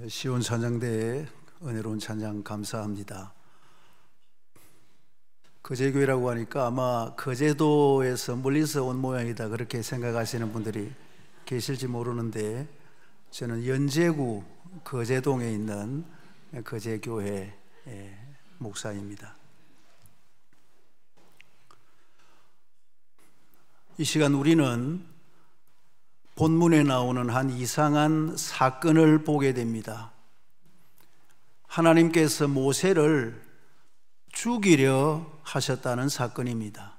시온 찬양대에 은혜로운 찬양 감사합니다. 거제교회라고 하니까 아마 거제도에서 멀리서 온 모양이다 그렇게 생각하시는 분들이 계실지 모르는데, 저는 연제구 거제동에 있는 거제교회 목사입니다. 이 시간 우리는 본문에 나오는 한 이상한 사건을 보게 됩니다. 하나님께서 모세를 죽이려 하셨다는 사건입니다.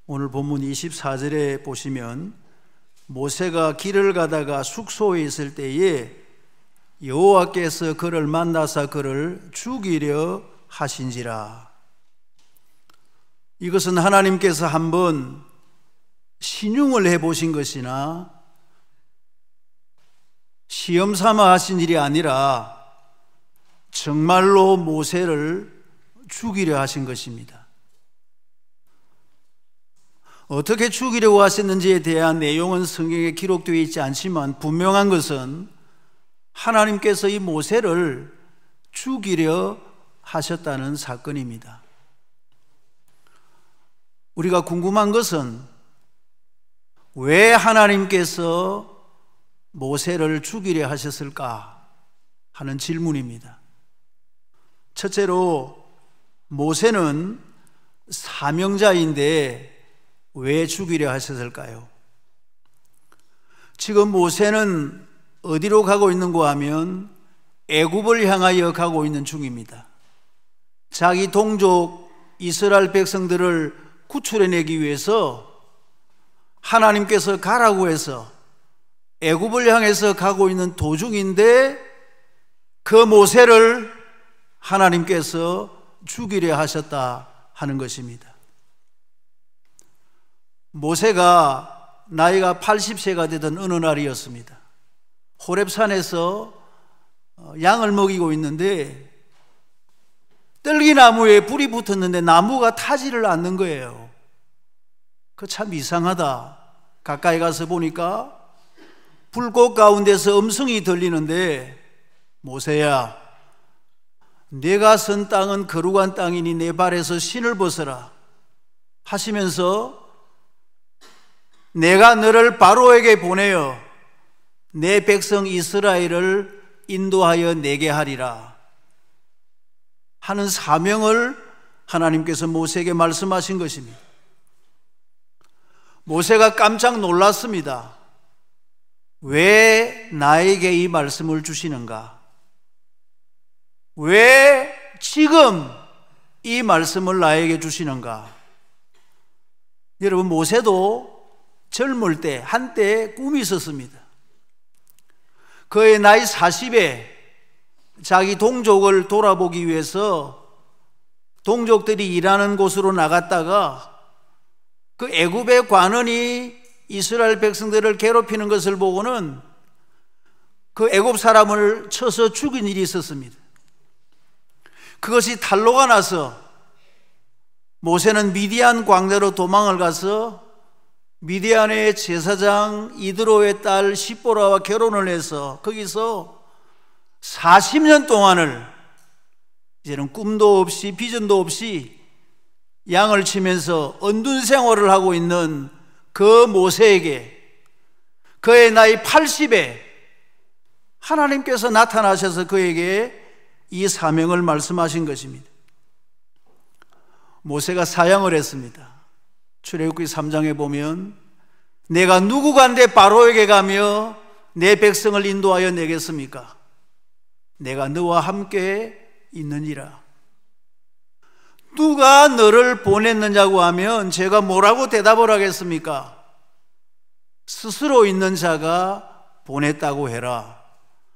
오늘 본문 24절에 보시면 모세가 길을 가다가 숙소에 있을 때에 여호와께서 그를 만나사 그를 죽이려 하신지라. 이것은 하나님께서 한번 신용을 해보신 것이나 시험 삼아 하신 일이 아니라 정말로 모세를 죽이려 하신 것입니다. 어떻게 죽이려고 하셨는지에 대한 내용은 성경에 기록되어 있지 않지만 분명한 것은 하나님께서 이 모세를 죽이려 하셨다는 사건입니다. 우리가 궁금한 것은 왜 하나님께서 모세를 죽이려 하셨을까 하는 질문입니다. 첫째로 모세는 사명자인데 왜 죽이려 하셨을까요? 지금 모세는 어디로 가고 있는가 하면 애굽을 향하여 가고 있는 중입니다. 자기 동족 이스라엘 백성들을 구출해내기 위해서 하나님께서 가라고 해서 애굽을 향해서 가고 있는 도중인데 그 모세를 하나님께서 죽이려 하셨다 하는 것입니다. 모세가 나이가 80세가 되던 어느 날이었습니다. 호렙산에서 양을 먹이고 있는데 떨기나무에 불이 붙었는데 나무가 타지를 않는 거예요. 그 참 이상하다. 가까이 가서 보니까 불꽃 가운데서 음성이 들리는데, 모세야, 내가 선 땅은 거룩한 땅이니 내 발에서 신을 벗어라 하시면서 내가 너를 바로에게 보내어 내 백성 이스라엘을 인도하여 내게 하리라 하는 사명을 하나님께서 모세에게 말씀하신 것입니다. 모세가 깜짝 놀랐습니다. 왜 나에게 이 말씀을 주시는가? 왜 지금 이 말씀을 나에게 주시는가? 여러분, 모세도 젊을 때 한때 꿈이 있었습니다. 그의 나이 40에 자기 동족을 돌아보기 위해서 동족들이 일하는 곳으로 나갔다가 그 애굽의 관원이 이스라엘 백성들을 괴롭히는 것을 보고는 그 애굽 사람을 쳐서 죽인 일이 있었습니다. 그것이 탄로가 나서 모세는 미디안 광야로 도망을 가서 미디안의 제사장 이드로의 딸 시보라와 결혼을 해서 거기서 40년 동안을 이제는 꿈도 없이 비전도 없이 양을 치면서 언둔 생활을 하고 있는 그 모세에게 그의 나이 80에 하나님께서 나타나셔서 그에게 이 사명을 말씀하신 것입니다. 모세가 사양을 했습니다. 출애굽기 3장에 보면 내가 누구간데 바로에게 가며 내 백성을 인도하여 내겠습니까? 내가 너와 함께 있느니라. 누가 너를 보냈느냐고 하면 제가 뭐라고 대답을 하겠습니까? 스스로 있는 자가 보냈다고 해라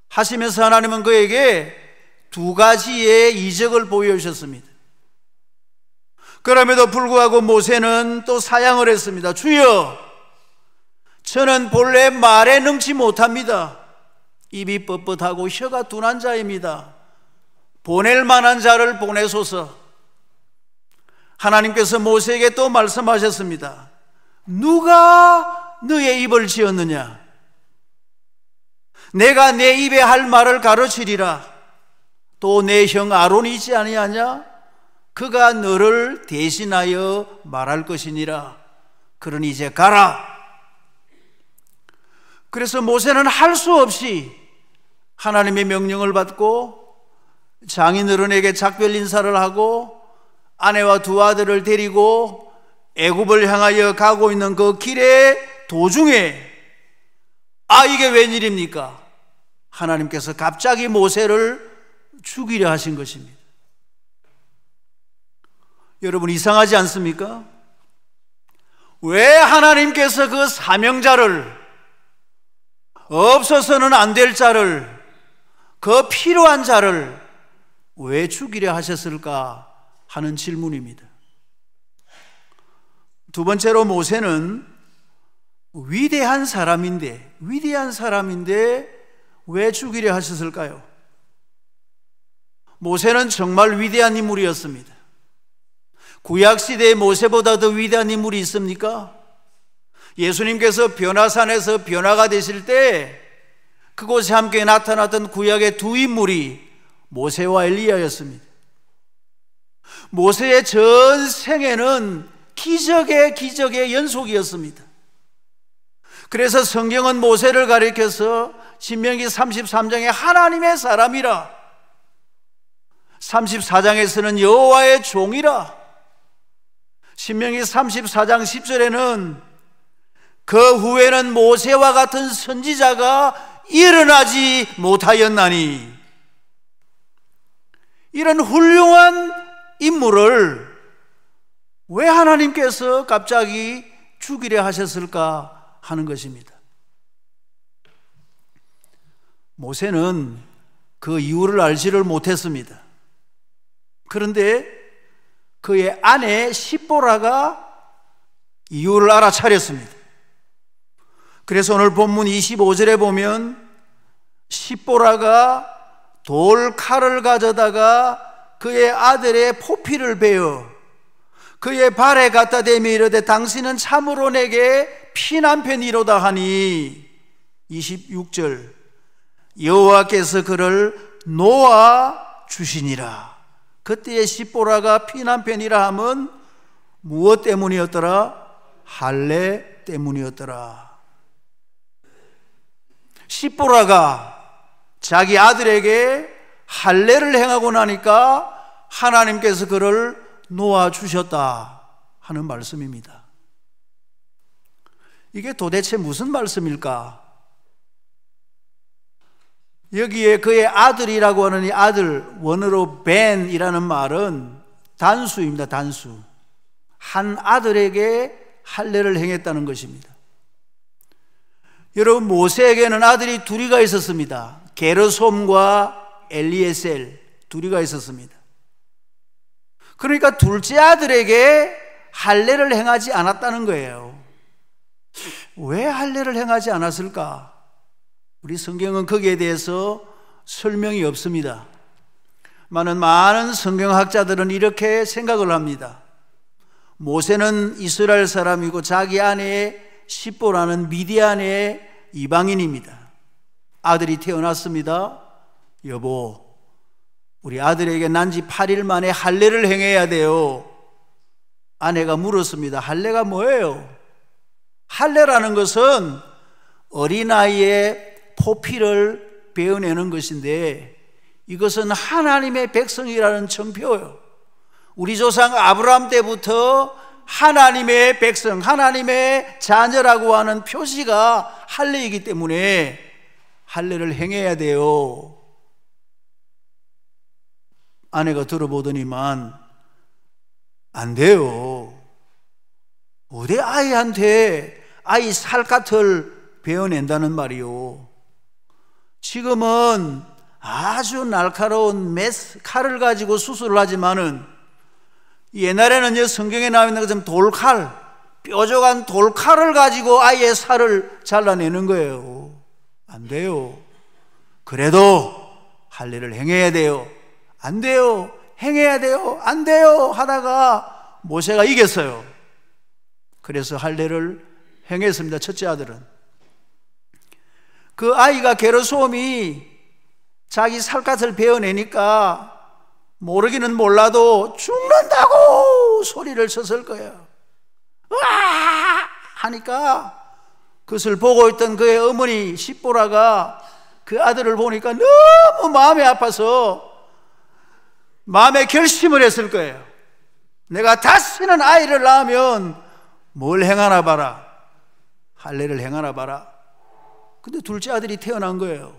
하시면서 하나님은 그에게 두 가지의 이적을 보여주셨습니다. 그럼에도 불구하고 모세는 또 사양을 했습니다. 주여, 저는 본래 말에 능치 못합니다. 입이 뻣뻣하고 혀가 둔한 자입니다. 보낼 만한 자를 보내소서. 하나님께서 모세에게 또 말씀하셨습니다. 누가 너의 입을 지었느냐? 내가 내 입에 할 말을 가르치리라. 또 내 형 아론이 있지 아니하냐? 그가 너를 대신하여 말할 것이니라. 그러니 이제 가라. 그래서 모세는 할 수 없이 하나님의 명령을 받고 장인어른에게 작별 인사를 하고 아내와 두 아들을 데리고 애굽을 향하여 가고 있는 그 길의 도중에 이게 웬일입니까? 하나님께서 갑자기 모세를 죽이려 하신 것입니다. 여러분, 이상하지 않습니까? 왜 하나님께서 그 사명자를, 없어서는 안 될 자를, 그 필요한 자를 왜 죽이려 하셨을까 하는 질문입니다. 두 번째로, 모세는 위대한 사람인데 왜 죽이려 하셨을까요? 모세는 정말 위대한 인물이었습니다. 구약시대에 모세보다 더 위대한 인물이 있습니까? 예수님께서 변화산에서 변화가 되실 때 그곳에 함께 나타났던 구약의 두 인물이 모세와 엘리야였습니다. 모세의 전 생애는 기적의 연속이었습니다. 그래서 성경은 모세를 가리켜서 신명기 33장에 하나님의 사람이라, 34장에서는 여호와의 종이라, 신명기 34장 10절에는 그 후에는 모세와 같은 선지자가 일어나지 못하였나니, 이런 훌륭한 인물을 왜 하나님께서 갑자기 죽이려 하셨을까 하는 것입니다. 모세는 그 이유를 알지를 못했습니다. 그런데 그의 아내 십보라가 이유를 알아차렸습니다. 그래서 오늘 본문 25절에 보면 십보라가 돌칼을 가져다가 그의 아들의 포피를 베어 그의 발에 갖다 대며 이르되 당신은 참으로 내게 피난편이로다 하니, 26절, 여호와께서 그를 놓아 주시니라. 그때의 십보라가 피난편이라 함은 무엇 때문이었더라? 할례 때문이었더라. 십보라가 자기 아들에게 할례를 행하고 나니까 하나님께서 그를 놓아주셨다 하는 말씀입니다. 이게 도대체 무슨 말씀일까? 여기에 그의 아들이라고 하는 이 아들, 원어로 벤이라는 말은 단수입니다. 단수. 한 아들에게 할례를 행했다는 것입니다. 여러분, 모세에게는 아들이 둘이가 있었습니다. 게르솜과 엘리에셀, 둘이가 있었습니다. 그러니까 둘째 아들에게 할례를 행하지 않았다는 거예요. 왜 할례를 행하지 않았을까? 우리 성경은 거기에 대해서 설명이 없습니다. 많은 성경학자들은 이렇게 생각을 합니다. 모세는 이스라엘 사람이고 자기 아내 십보라는 미디안의 이방인입니다. 아들이 태어났습니다. 여보, 우리 아들에게 난 지 8일 만에 할례를 행해야 돼요. 아내가 물었습니다. 할례가 뭐예요? 할례라는 것은 어린아이의 포피를 베어내는 것인데, 이것은 하나님의 백성이라는 정표예요. 우리 조상 아브라함 때부터 하나님의 백성, 하나님의 자녀라고 하는 표시가 할례이기 때문에 할례를 행해야 돼요. 아내가 들어보더니만 안 돼요. 어디 아이한테 아이 살갗을 베어낸다는 말이요. 지금은 아주 날카로운 칼을 가지고 수술을 하지만은 옛날에는 성경에 나와 있는 것처럼 돌칼, 뾰족한 돌칼을 가지고 아이의 살을 잘라내는 거예요. 안 돼요. 그래도 할례를 행해야 돼요. 안 돼요. 행해야 돼요. 안 돼요. 하다가 모세가 이겼어요. 그래서 할례를 행했습니다. 첫째 아들은. 그 아이가 게르솜이 자기 살갗을 베어내니까 모르기는 몰라도 죽는다고 소리를 쳤을 거예요. 으아! 하니까 그것을 보고 있던 그의 어머니 십보라가 그 아들을 보니까 너무 마음이 아파서 마음에 결심을 했을 거예요. 내가 다시는 아이를 낳으면 뭘 행하나 봐라. 할례를 행하나 봐라. 근데 둘째 아들이 태어난 거예요.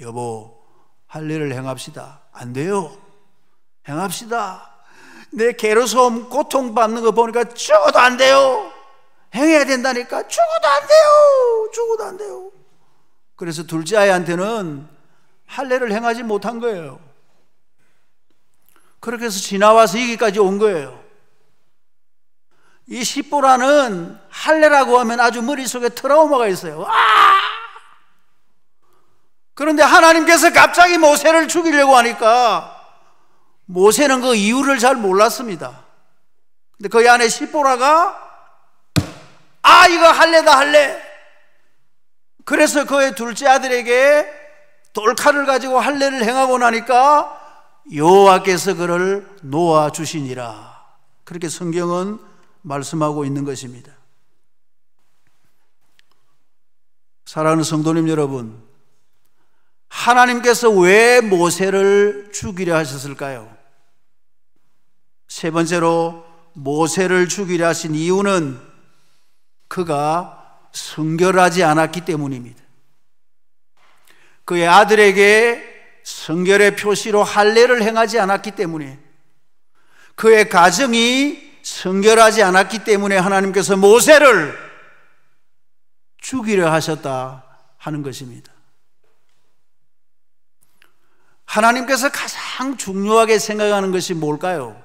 여보, 할례를 행합시다. 안 돼요. 행합시다. 내 게르솜 고통받는 거 보니까 죽어도 안 돼요. 행해야 된다니까. 죽어도 안 돼요. 죽어도 안 돼요. 그래서 둘째 아이한테는 할례를 행하지 못한 거예요. 그렇게 해서 지나와서 여기까지 온 거예요. 이 십보라는 할례라고 하면 아주 머릿속에 트라우마가 있어요. 그런데 하나님께서 갑자기 모세를 죽이려고 하니까 모세는 그 이유를 잘 몰랐습니다. 근데 그 안에 십보라가 이거 할례다 할례. 그래서 그의 둘째 아들에게 돌칼을 가지고 할례를 행하고 나니까 여호와께서 그를 놓아 주시니라. 그렇게 성경은 말씀하고 있는 것입니다. 사랑하는 성도님 여러분, 하나님께서 왜 모세를 죽이려 하셨을까요? 세 번째로 모세를 죽이려 하신 이유는 그가 성결하지 않았기 때문입니다. 그의 아들에게 성결의 표시로 할례를 행하지 않았기 때문에, 그의 가정이 성결하지 않았기 때문에 하나님께서 모세를 죽이려 하셨다 하는 것입니다. 하나님께서 가장 중요하게 생각하는 것이 뭘까요?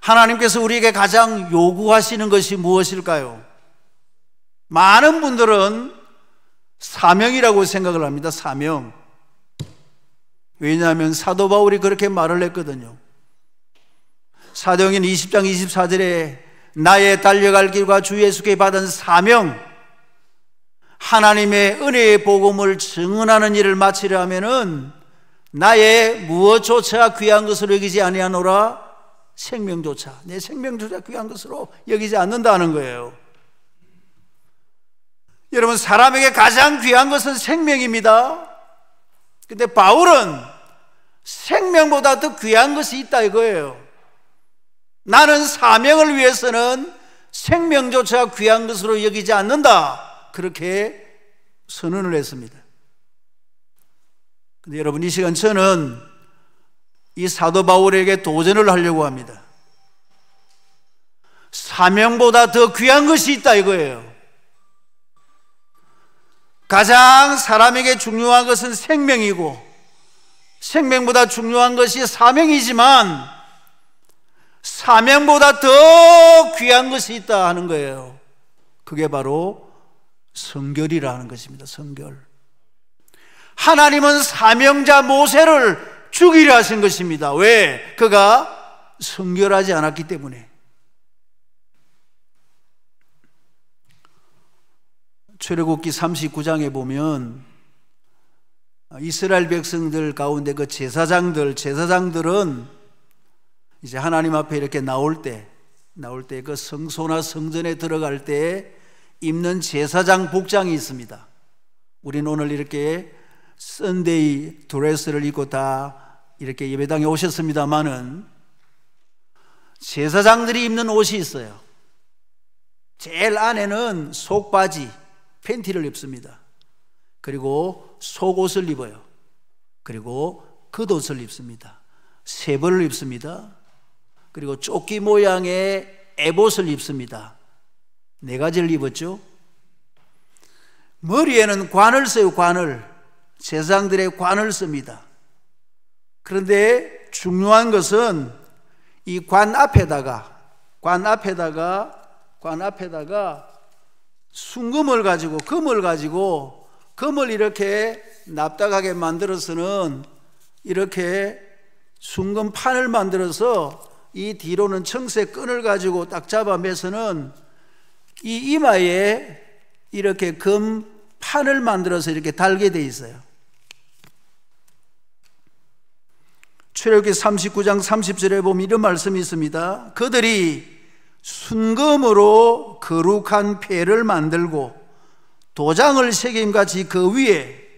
하나님께서 우리에게 가장 요구하시는 것이 무엇일까요? 많은 분들은 사명이라고 생각을 합니다. 사명. 왜냐하면 사도 바울이 그렇게 말을 했거든요. 사도행전 20장 24절에 나의 달려갈 길과 주 예수께 받은 사명, 하나님의 은혜의 복음을 증언하는 일을 마치려 하면은 나의 무엇조차 귀한 것으로 여기지 아니하노라. 생명조차, 내 생명조차 귀한 것으로 여기지 않는다는 거예요. 여러분, 사람에게 가장 귀한 것은 생명입니다. 근데 바울은 생명보다 더 귀한 것이 있다 이거예요. 나는 사명을 위해서는 생명조차 귀한 것으로 여기지 않는다, 그렇게 선언을 했습니다. 근데 여러분, 이 시간 저는 이 사도 바울에게 도전을 하려고 합니다. 사명보다 더 귀한 것이 있다 이거예요. 가장 사람에게 중요한 것은 생명이고 생명보다 중요한 것이 사명이지만 사명보다 더 귀한 것이 있다 하는 거예요. 그게 바로 성결이라는 것입니다. 성결. 하나님은 사명자 모세를 죽이려 하신 것입니다. 왜? 그가 성결하지 않았기 때문에. 출애굽기 39장에 보면 이스라엘 백성들 가운데 그 제사장들은 이제 하나님 앞에 이렇게 나올 때 그 성소나 성전에 들어갈 때 입는 제사장 복장이 있습니다. 우리는 오늘 이렇게 선데이 드레스를 입고 다 이렇게 예배당에 오셨습니다만은 제사장들이 입는 옷이 있어요. 제일 안에는 속바지, 팬티를 입습니다. 그리고 속옷을 입어요. 그리고 겉옷을 입습니다. 세벌을 입습니다. 그리고 조끼 모양의 에봇을 입습니다. 4가지를 입었죠. 머리에는 관을 써요. 관을. 제사장들의 관을 씁니다. 그런데 중요한 것은 이 관 앞에다가 순금을 가지고 금을 이렇게 납작하게 만들어서는 이렇게 순금판을 만들어서 이 뒤로는 청색 끈을 가지고 딱 잡아 매서는 이 이마에 이렇게 금 판을 만들어서 이렇게 달게 돼 있어요. 출애굽기 39장 30절에 보면 이런 말씀이 있습니다. 그들이 순금으로 거룩한 패를 만들고 도장을 새김같이 그 위에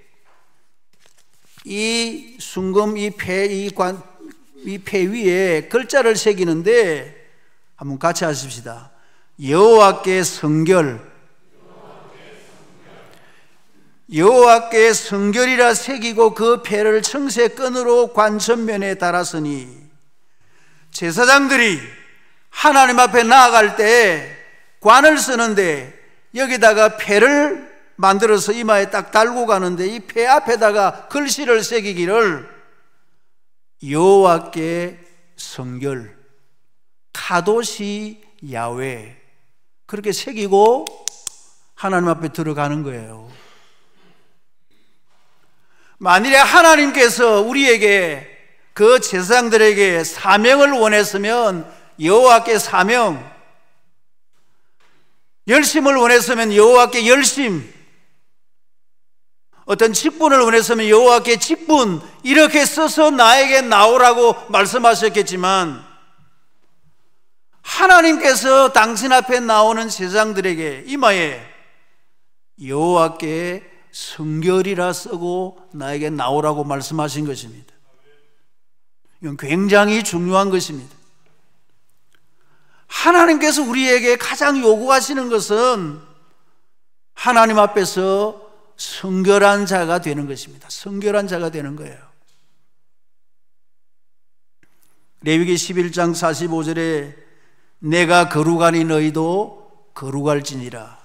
이 순금 이 패 위에 글자를 새기는데 한번 같이 하십시다. 여호와께 성결, 여호와께 성결이라 새기고 그 패를 청새끈으로 관천면에 달았으니, 제사장들이 하나님 앞에 나아갈 때 관을 쓰는데 여기다가 패를 만들어서 이마에 딱 달고 가는데 이 패 앞에다가 글씨를 새기기를 여호와께 성결, 카도시 야훼, 그렇게 새기고 하나님 앞에 들어가는 거예요. 만일에 하나님께서 우리에게, 그 제사장들에게 사명을 원했으면 여호와께 사명, 열심을 원했으면 여호와께 열심, 어떤 직분을 원했으면 여호와께 직분, 이렇게 써서 나에게 나오라고 말씀하셨겠지만, 하나님께서 당신 앞에 나오는 제사장들에게 이마에 여호와께 성결이라 쓰고 나에게 나오라고 말씀하신 것입니다. 이건 굉장히 중요한 것입니다. 하나님께서 우리에게 가장 요구하시는 것은 하나님 앞에서 성결한 자가 되는 것입니다. 성결한 자가 되는 거예요. 레위기 11장 45절에 내가 거룩하니 너희도 거룩할지니라,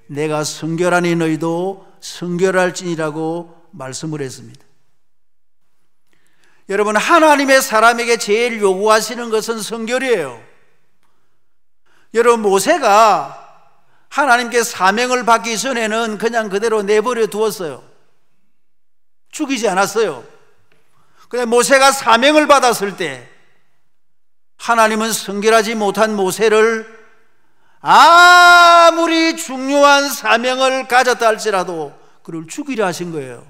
내가 성결하니 너희도 성결할지니라고 말씀을 했습니다. 여러분, 하나님의 사람에게 제일 요구하시는 것은 성결이에요. 여러분, 모세가 하나님께 사명을 받기 전에는 그냥 그대로 내버려 두었어요. 죽이지 않았어요. 그런데 모세가 사명을 받았을 때 하나님은 성결하지 못한 모세를 아무리 중요한 사명을 가졌다 할지라도 그를 죽이려 하신 거예요.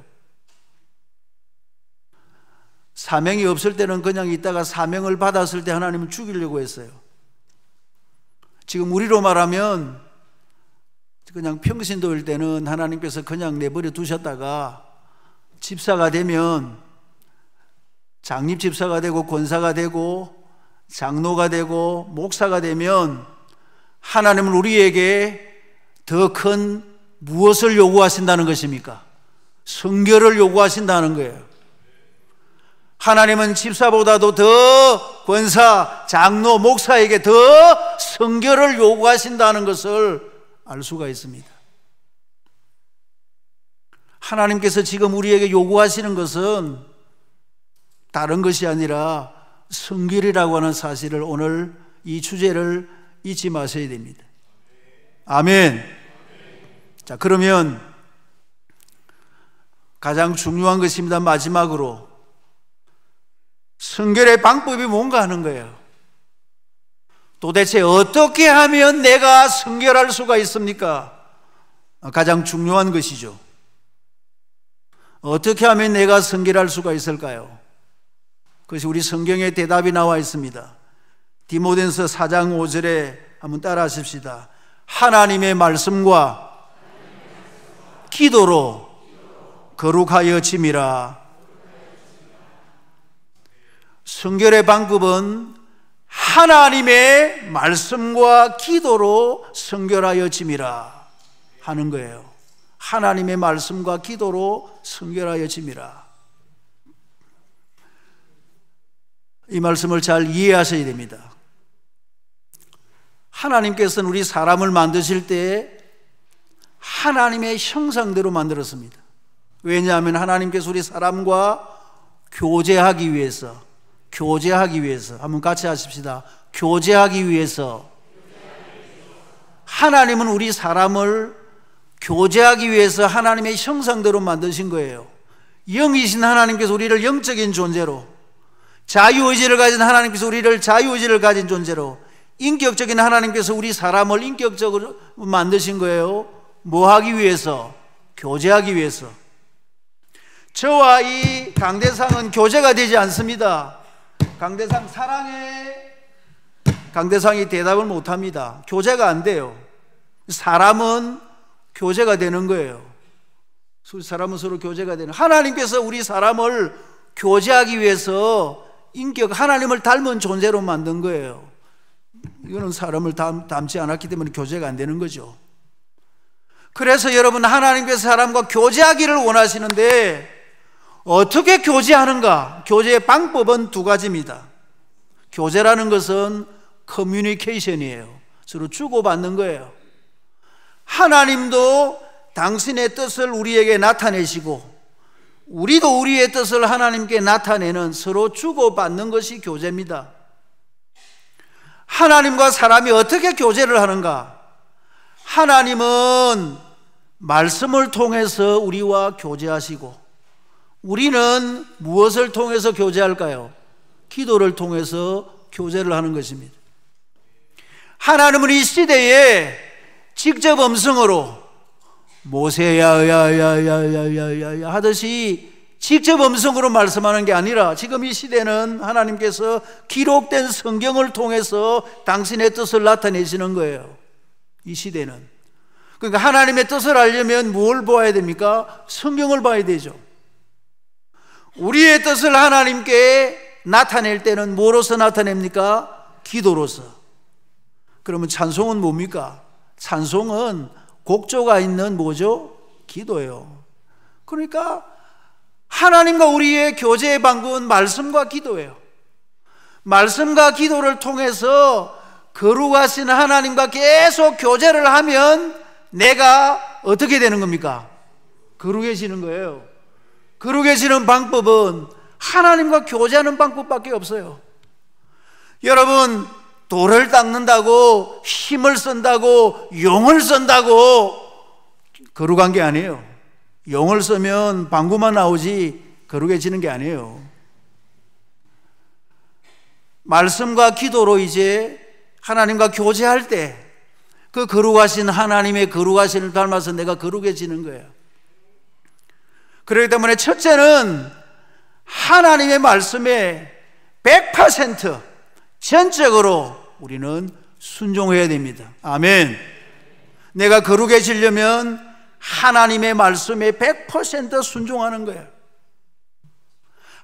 사명이 없을 때는 그냥 있다가 사명을 받았을 때 하나님은 죽이려고 했어요. 지금 우리로 말하면 그냥 평신도일 때는 하나님께서 그냥 내버려 두셨다가 집사가 되면 장립 집사가 되고 권사가 되고 장로가 되고 목사가 되면 하나님은 우리에게 더 큰 무엇을 요구하신다는 것입니까? 성결을 요구하신다는 거예요. 하나님은 집사보다도 더 권사, 장로, 목사에게 더 성결을 요구하신다는 것을 알 수가 있습니다. 하나님께서 지금 우리에게 요구하시는 것은 다른 것이 아니라 성결이라고 하는 사실을, 오늘 이 주제를 잊지 마셔야 됩니다. 아멘. 자, 그러면 가장 중요한 것입니다. 마지막으로 성결의 방법이 뭔가 하는 거예요. 도대체 어떻게 하면 내가 성결할 수가 있습니까? 가장 중요한 것이죠. 어떻게 하면 내가 성결할 수가 있을까요? 그것이 우리 성경에 대답이 나와 있습니다. 디모데전서 4장 5절에 한번 따라 하십시다. 하나님의 말씀과 기도로 거룩하여 짐이라. 성결의 방법은 하나님의 말씀과 기도로 성결하여 짐이라 하는 거예요. 하나님의 말씀과 기도로 성결하여 짐이라. 이 말씀을 잘 이해하셔야 됩니다. 하나님께서는 우리 사람을 만드실 때 하나님의 형상대로 만들었습니다. 왜냐하면 하나님께서 우리 사람과 교제하기 위해서 한번 같이 하십시다. 교제하기 위해서 하나님은 우리 사람을 교제하기 위해서 하나님의 형상대로 만드신 거예요. 영이신 하나님께서 우리를 영적인 존재로, 자유의지를 가진 하나님께서 우리를 자유의지를 가진 존재로, 인격적인 하나님께서 우리 사람을 인격적으로 만드신 거예요. 뭐 하기 위해서? 교제하기 위해서. 저와 이 강대상은 교제가 되지 않습니다. 강대상 사랑해. 강대상이 대답을 못합니다. 교제가 안 돼요. 사람은 교제가 되는 거예요. 사람은 서로 교제가 되는. 하나님께서 우리 사람을 교제하기 위해서 인격, 하나님을 닮은 존재로 만든 거예요. 이거는 사람을 닮지 않았기 때문에 교제가 안 되는 거죠. 그래서 여러분, 하나님께서 사람과 교제하기를 원하시는데 어떻게 교제하는가? 교제의 방법은 두 가지입니다. 교제라는 것은 커뮤니케이션이에요. 서로 주고받는 거예요. 하나님도 당신의 뜻을 우리에게 나타내시고 우리도 우리의 뜻을 하나님께 나타내는 서로 주고받는 것이 교제입니다. 하나님과 사람이 어떻게 교제를 하는가? 하나님은 말씀을 통해서 우리와 교제하시고 우리는 무엇을 통해서 교제할까요? 기도를 통해서 교제를 하는 것입니다. 하나님은 이 시대에 직접 음성으로 모세야 야야야야야야 하듯이 직접 음성으로 말씀하는 게 아니라 지금 이 시대는 하나님께서 기록된 성경을 통해서 당신의 뜻을 나타내시는 거예요. 이 시대는. 그러니까 하나님의 뜻을 알려면 뭘 보아야 됩니까? 성경을 봐야 되죠. 우리의 뜻을 하나님께 나타낼 때는 뭐로서 나타냅니까? 기도로서. 그러면 찬송은 뭡니까? 찬송은 곡조가 있는 뭐죠? 기도예요. 그러니까 하나님과 우리의 교제의 방법은 말씀과 기도예요. 말씀과 기도를 통해서 거룩하신 하나님과 계속 교제를 하면 내가 어떻게 되는 겁니까? 거룩해지는 거예요. 거룩해지는 방법은 하나님과 교제하는 방법밖에 없어요. 여러분, 돌을 닦는다고 힘을 쓴다고 용을 쓴다고 거룩한 게 아니에요. 용을 쓰면 방구만 나오지 거룩해지는 게 아니에요. 말씀과 기도로 이제 하나님과 교제할 때 그 거룩하신 하나님의 거룩하심을 닮아서 내가 거룩해지는 거예요. 그렇기 때문에 첫째는 하나님의 말씀에 100% 전적으로 우리는 순종해야 됩니다. 아멘. 내가 거룩해지려면 하나님의 말씀에 100% 순종하는 거예요.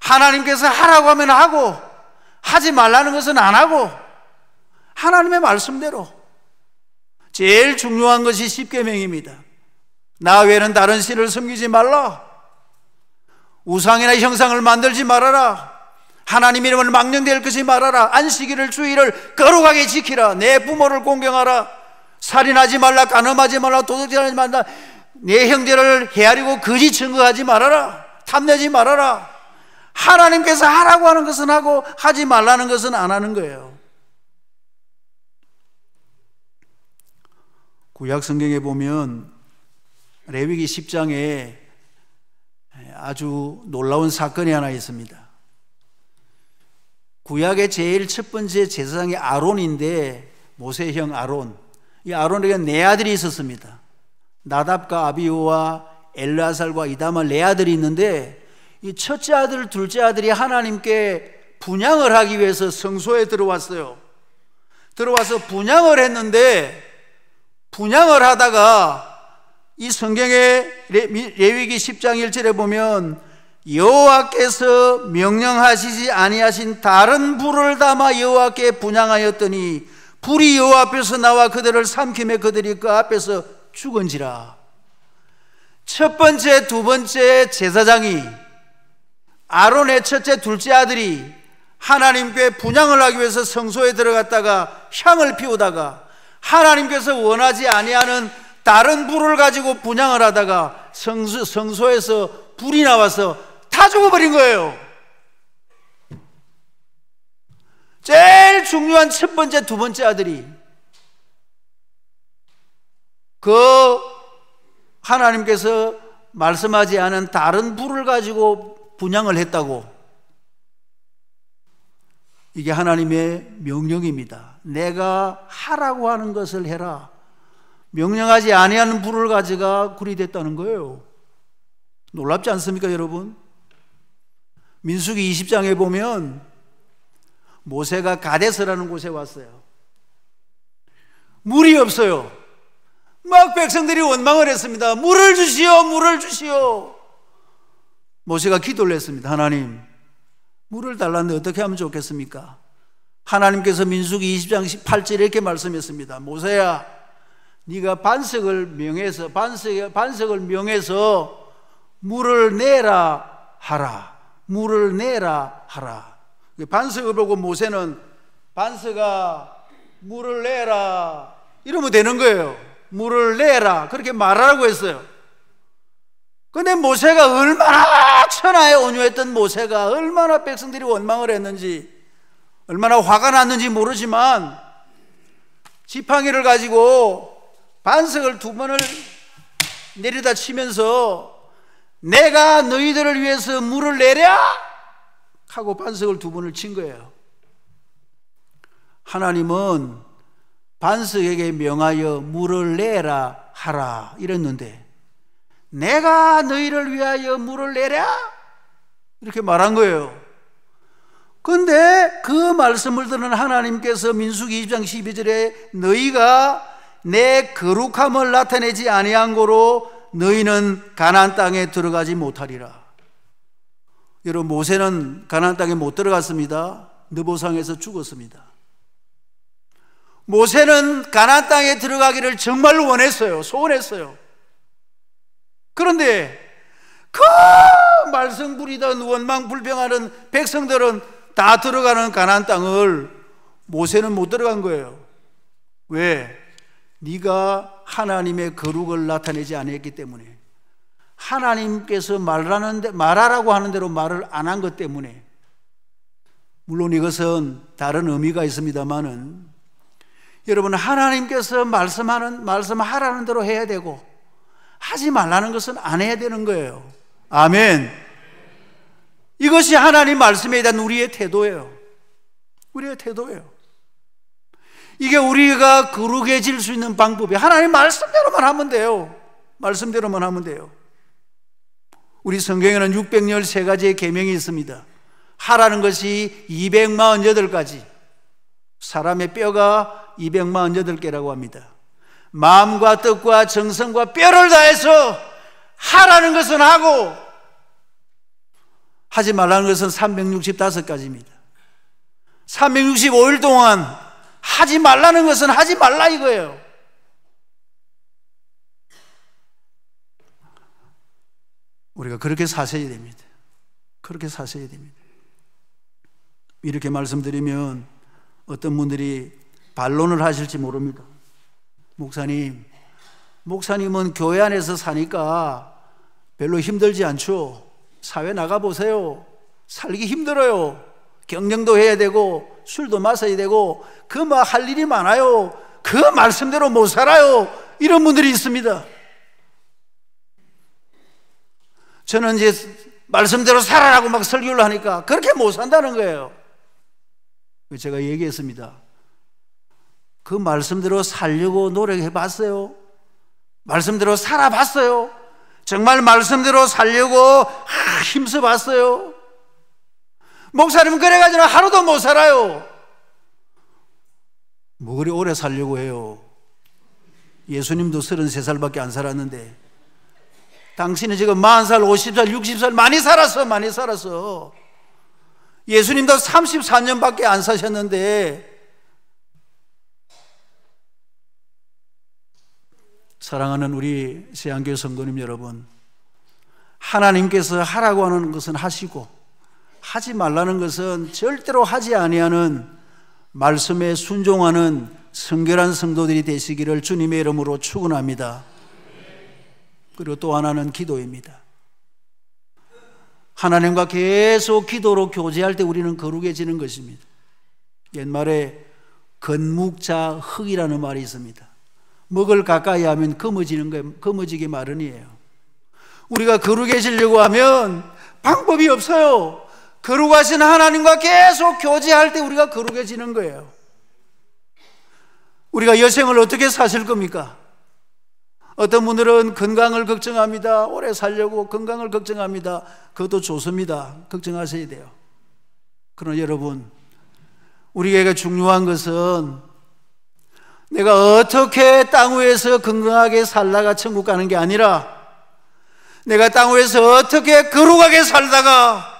하나님께서 하라고 하면 하고 하지 말라는 것은 안 하고 하나님의 말씀대로. 제일 중요한 것이 십계명입니다. 나 외에는 다른 신을 섬기지 말라. 우상이나 형상을 만들지 말아라. 하나님 이름을 망령될 것이 말아라. 안식일을 주일을 거룩하게 지키라. 내 부모를 공경하라. 살인하지 말라. 간음하지 말라. 도둑질하지 말라. 내 형제를 헤아리고 거짓 증거하지 말아라. 탐내지 말아라. 하나님께서 하라고 하는 것은 하고 하지 말라는 것은 안 하는 거예요. 구약 성경에 보면 레위기 10장에 아주 놀라운 사건이 하나 있습니다. 구약의 제일 첫 번째 제사장이 아론인데 모세의 형 아론. 이 아론에게 네 아들이 있었습니다. 나답과 아비후와 엘르아살과 이다마 네 아들이 있는데 이 첫째 아들, 둘째 아들이 하나님께 분향을 하기 위해서 성소에 들어왔어요. 들어와서 분향을 했는데 분향을 하다가 이 성경의 레위기 10장 1절에 보면 여호와께서 명령하시지 아니하신 다른 불을 담아 여호와께 분향하였더니 불이 여호와 앞에서 나와 그들을 삼키매 그들이 그 앞에서 죽은지라. 첫 번째, 두 번째 제사장이 아론의 첫째, 둘째 아들이 하나님께 분향을 하기 위해서 성소에 들어갔다가 향을 피우다가 하나님께서 원하지 아니하는 다른 불을 가지고 분향을 하다가 성소에서 불이 나와서 다 죽어버린 거예요. 제일 중요한 첫 번째, 두 번째 아들이 그 하나님께서 말씀하지 않은 다른 불을 가지고 분향을 했다고. 이게 하나님의 명령입니다. 내가 하라고 하는 것을 해라. 명령하지 아니하는 불을 가지가 굴이 됐다는 거예요. 놀랍지 않습니까, 여러분? 민수기 20장에 보면 모세가 가데스라는 곳에 왔어요. 물이 없어요. 막 백성들이 원망을 했습니다. 물을 주시오, 물을 주시오. 모세가 기도를 했습니다. 하나님, 물을 달라는데 어떻게 하면 좋겠습니까? 하나님께서 민수기 20장 18절에 이렇게 말씀했습니다. 모세야, 네가 반석을 명해서 물을 내라 하라. 물을 내라 하라. 반석을 보고 모세는 반석아 물을 내라 이러면 되는 거예요. 물을 내라 그렇게 말하라고 했어요. 그런데 모세가 얼마나 천하에 온유했던 모세가 얼마나 백성들이 원망을 했는지, 얼마나 화가 났는지 모르지만 지팡이를 가지고 반석을 2번을 내리다 치면서 내가 너희들을 위해서 물을 내랴 하고 반석을 2번을 친 거예요. 하나님은 반석에게 명하여 물을 내라 하라 이랬는데 내가 너희를 위하여 물을 내랴 이렇게 말한 거예요. 그런데 그 말씀을 듣는 하나님께서 민수기 20장 12절에 너희가 내 거룩함을 나타내지 아니한 고로 너희는 가나안 땅에 들어가지 못하리라. 여러분, 모세는 가나안 땅에 못 들어갔습니다. 느보산에서 죽었습니다. 모세는 가나안 땅에 들어가기를 정말 원했어요. 소원했어요. 그런데 그 말썽 부리던 원망 불평하는 백성들은 다 들어가는 가나안 땅을 모세는 못 들어간 거예요. 왜? 네가 하나님의 거룩을 나타내지 않았기 때문에, 하나님께서 말하라고 하는 대로 말을 안 한 것 때문에. 물론 이것은 다른 의미가 있습니다만은 여러분, 하나님께서 말씀하라는 대로 해야 되고 하지 말라는 것은 안 해야 되는 거예요. 아멘. 이것이 하나님 말씀에 대한 우리의 태도예요. 우리의 태도예요. 이게 우리가 거룩해질 수 있는 방법이 하나님 말씀대로만 하면 돼요. 말씀대로만 하면 돼요. 우리 성경에는 613가지의 계명이 있습니다. 하라는 것이 248가지, 사람의 뼈가 248개라고 합니다. 마음과 뜻과 정성과 뼈를 다해서 하라는 것은 하고 하지 말라는 것은 365가지입니다. 365일 동안 하지 말라는 것은 하지 말라 이거예요. 우리가 그렇게 사셔야 됩니다. 그렇게 사셔야 됩니다. 이렇게 말씀드리면 어떤 분들이 반론을 하실지 모릅니다. 목사님은 교회 안에서 사니까 별로 힘들지 않죠. 사회 나가보세요. 살기 힘들어요. 경영도 해야 되고 술도 마셔야 되고 그 막 할 일이 많아요. 그 말씀대로 못 살아요. 이런 분들이 있습니다. 저는 이제 말씀대로 살아라고 막 설교를 하니까 그렇게 못 산다는 거예요. 제가 얘기했습니다. 그 말씀대로 살려고 노력해 봤어요? 말씀대로 살아봤어요? 정말 말씀대로 살려고 힘써 봤어요? 목사님은 그래가지고 하루도 못 살아요. 뭐 그리 오래 살려고 해요? 예수님도 33살밖에 안 살았는데 당신은 지금 40살, 50살, 60살 많이 살았어. 예수님도 34년밖에 안 사셨는데. 사랑하는 우리 세안교회 성도님 여러분, 하나님께서 하라고 하는 것은 하시고 하지 말라는 것은 절대로 하지 아니하는 말씀에 순종하는 성결한 성도들이 되시기를 주님의 이름으로 축원합니다. 그리고 또 하나는 기도입니다. 하나님과 계속 기도로 교제할 때 우리는 거룩해지는 것입니다. 옛말에 건묵자 흙이라는 말이 있습니다. 먹을 가까이 하면 검어지기 마련이에요. 우리가 거룩해지려고 하면 방법이 없어요. 거룩하신 하나님과 계속 교제할 때 우리가 거룩해지는 거예요. 우리가 여생을 어떻게 사실 겁니까? 어떤 분들은 건강을 걱정합니다. 오래 살려고 건강을 걱정합니다. 그것도 좋습니다. 걱정하셔야 돼요. 그러나 여러분, 우리에게 중요한 것은 내가 어떻게 땅 위에서 건강하게 살다가 천국 가는 게 아니라 내가 땅 위에서 어떻게 거룩하게 살다가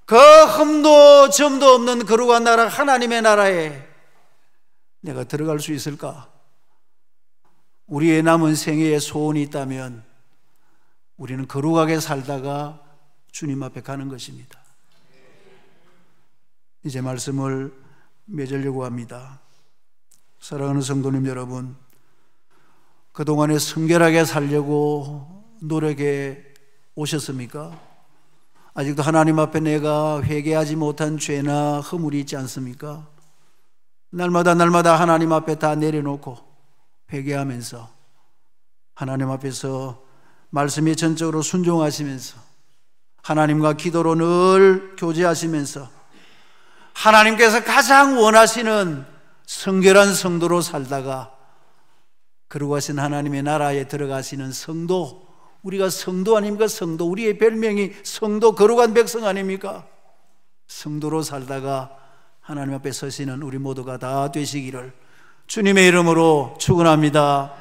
그 흠도 점도 없는 거룩한 나라 하나님의 나라에 내가 들어갈 수 있을까? 우리의 남은 생애에 소원이 있다면 우리는 거룩하게 살다가 주님 앞에 가는 것입니다. 이제 말씀을 맺으려고 합니다. 사랑하는 성도님 여러분, 그동안에 성결하게 살려고 노력해 오셨습니까? 아직도 하나님 앞에 내가 회개하지 못한 죄나 허물이 있지 않습니까? 날마다 하나님 앞에 다 내려놓고 회개하면서 하나님 앞에서 말씀에 전적으로 순종하시면서 하나님과 기도로 늘 교제하시면서 하나님께서 가장 원하시는 성결한 성도로 살다가 거룩하신 하나님의 나라에 들어가시는 성도, 우리가 성도 아닙니까? 성도, 우리의 별명이 성도, 거룩한 백성 아닙니까? 성도로 살다가 하나님 앞에 서시는 우리 모두가 다 되시기를 주님의 이름으로 축원합니다.